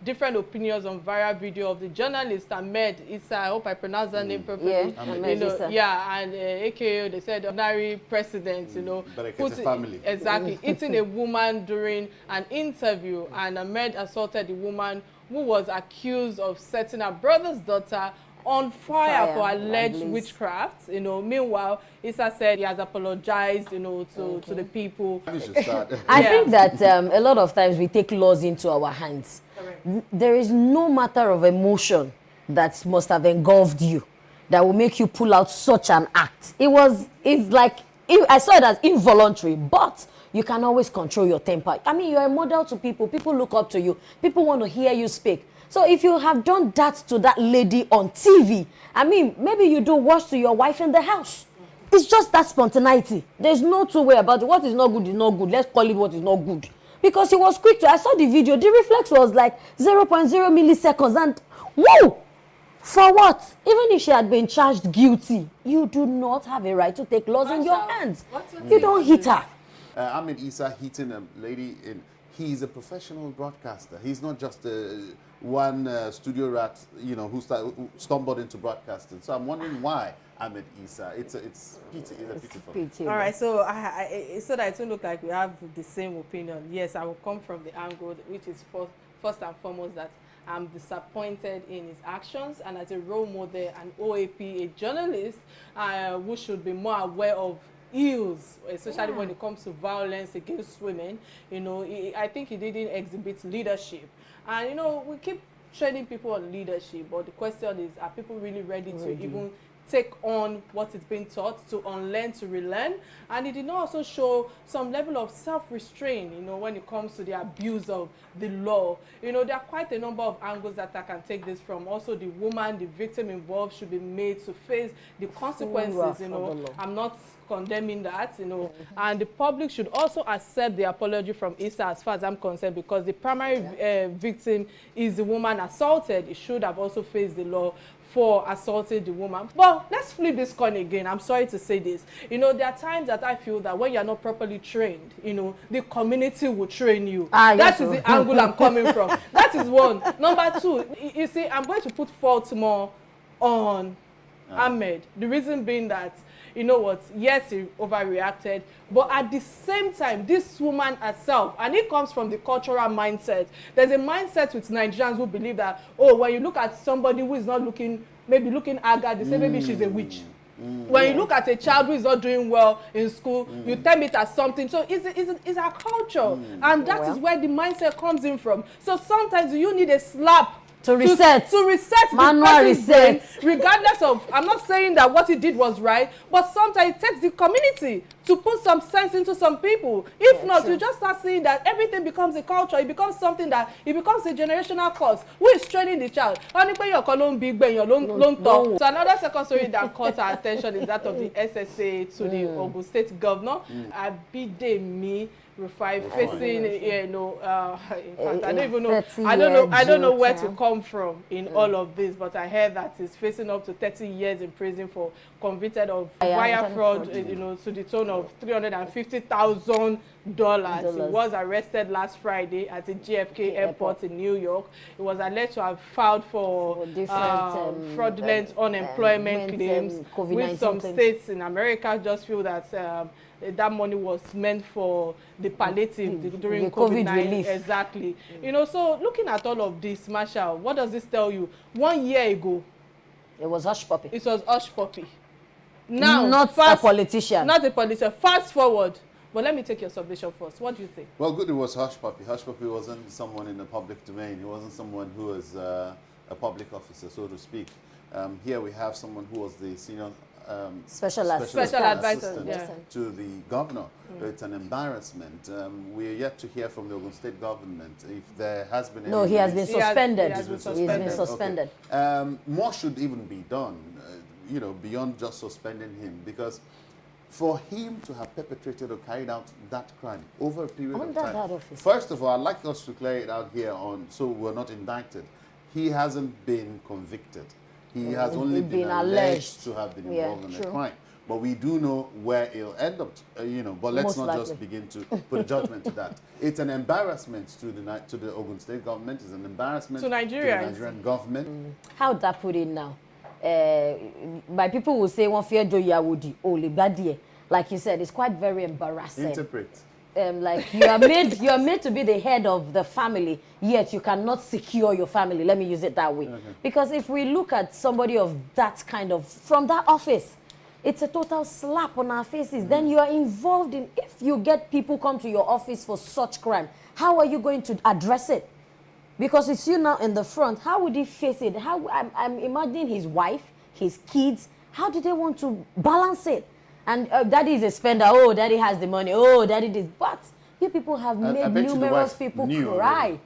different opinions on viral video of the journalist Ahmad Isah. I hope I pronounced that name properly. Yeah, Ahmad Isah. Yeah, and AKA they said ordinary president, BEREKE family. Exactly, eating a woman during an interview, and Ahmad assaulted the woman who was accused of setting her brother's daughter on fire for alleged witchcraft. Meanwhile, Isah said he has apologized, to the people. I think that a lot of times we take laws into our hands. Correct. There is no matter of emotion that must have engulfed you that will make you pull out such an act. It's like, I saw it as involuntary, but you can always control your temper. I mean, you're a model to people. People look up to you. People want to hear you speak. So if you have done that to that lady on TV, I mean, maybe you do worse to your wife in the house. It's just that spontaneity. There's no two way about it. What is not good is not good. Let's call it what is not good. Because he was quick to, I saw the video, the reflex was like 0.0 milliseconds and whoa! For what? Even if she had been charged guilty, you do not have a right to take laws in your hands. You don't hit her. Ahmad Isah hitting a lady in... He's a professional broadcaster. He's not just one studio rat, who stumbled into broadcasting. So I'm wondering why Ahmad Isah. It's pity. All right, so so that it won't look like we have the same opinion. Yes, I will come from the angle, which is first and foremost that I'm disappointed in his actions, and as a role model, an OAP, a journalist, who should be more aware of ills, especially when it comes to violence against women. I think he didn't exhibit leadership. And, we keep training people on leadership, but the question is, are people really ready to even take on what is being taught, to unlearn, to relearn? And it did not also show some level of self-restraint, when it comes to the abuse of the law. There are quite a number of angles that I can take this from. Also, the woman, the victim involved should be made to face the consequences, I'm not condemning that, and the public should also accept the apology from Isah as far as I'm concerned, because the primary victim is the woman assaulted. It should have also faced the law for assaulting the woman. But let's flip this coin again. I'm sorry to say this. There are times that I feel that when you're not properly trained, the community will train you. That is the angle I'm coming from. That is one. Number two, you see, I'm going to put fault more on Ahmad. The reason being that, yes, he overreacted, but at the same time, this woman herself, and it comes from the cultural mindset. There's a mindset with Nigerians who believe that, when you look at somebody who is not looking haggard, they say maybe she's a witch. When you look at a child who is not doing well in school, you term it as something. So it's our culture, and that is where the mindset comes in from. So sometimes you need a slap to reset manual reset, regardless of, I'm not saying that what he did was right, but sometimes it takes the community to put some sense into some people. If not, you just start seeing that everything becomes a culture. It becomes something that it becomes a generational cause. Who is training the child? So another second story that caught our attention is that of the SSA to the Ogun State governor, Abidemi, Rufai, facing, in fact, I don't even know. I don't know where to come from in all of this, but I heard that he's facing up to 30 years in prison for convicted of wire fraud, to the tune of $350,000. He was arrested last Friday at the JFK airport in New York. He was alleged to have filed for fraudulent unemployment claims, with some states in America just feel that that money was meant for the palliative during COVID relief. Exactly. So looking at all of this, Marshall, what does this tell you? 1 year ago, it was hush puppy. It was hush puppy. Now, not a politician. Not a politician. Fast forward. But let me take your submission first. What do you think? Well, good, it was hush puppy. Hush puppy wasn't someone in the public domain. He wasn't someone who was a public officer, so to speak. Here we have someone who was the senior special advisor to the governor. It's an embarrassment. We're yet to hear from the Ogun State government if there has been any... No, he has been suspended. He has been suspended. Okay. More should even be done, beyond just suspending him, because for him to have perpetrated or carried out that crime over a period of time... First of all, I'd like us to clear it out here so we're not indicted. He hasn't been convicted. He has only been alleged to have been involved in a crime. but we do know where it'll end up, you know, but let's not just begin to put a judgment to that. It's an embarrassment to the Ogun State government, it's an embarrassment to Nigeria. To the Nigerian government. How would that put it now? My people will say, one fear do Yahudi, like you said, it's quite very embarrassing. Interpret. Like you are made to be the head of the family, yet you cannot secure your family. Let me use it that way. Because if we look at somebody of that kind of, from that office, it's a total slap on our faces. Then you are involved in, if you get people come to your office for such crime, how are you going to address it? Because it's you now in the front. How would he face it? I'm imagining his wife, his kids, how do they want to balance it? And daddy is a spender. Oh, daddy has the money. Oh, daddy this. But you people have made numerous people cry.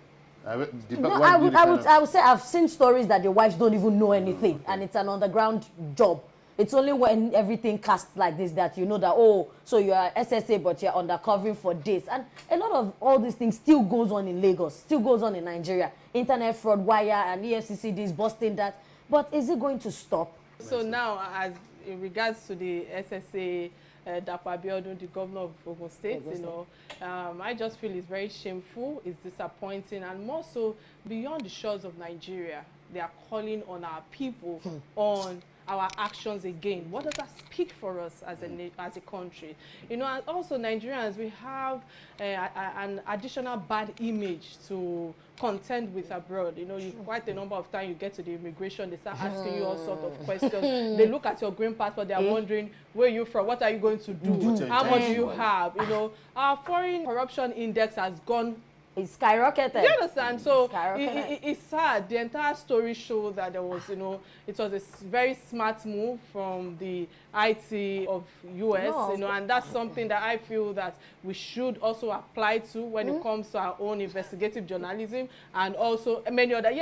I would say I've seen stories that the wives don't even know anything, and it's an underground job. It's only when everything casts like this that you know that, oh, so you are SSA, but you're undercovering for this. And a lot of all these things still goes on in Lagos, still goes on in Nigeria. Internet fraud, wire, and EFCC this, busting that. But is it going to stop? So now, as in regards to the SSA, Abiodun, the governor of Ogun State, you know, I just feel it's very shameful, it's disappointing, and more so beyond the shores of Nigeria, they are calling on our people on our actions again. What does that speak for us as a country? You know, and also Nigerians, we have an additional bad image to contend with abroad. You know, quite a number of times you get to the immigration, they start asking you all sorts of questions. They look at your green passport, they are wondering, where are you from? What are you going to do? How much do you have? You know, our foreign corruption index has gone. It's skyrocketed. Do you understand? So it's sad. The entire story shows that there was, you know, it was a very smart move from the IT of US, you know, and that's something that I feel that we should also apply to when it comes to our own investigative journalism, and also many other,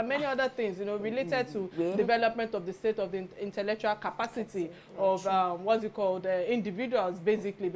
many other things, you know, related to development of the state of the intellectual capacity of what's it called, individuals, basically.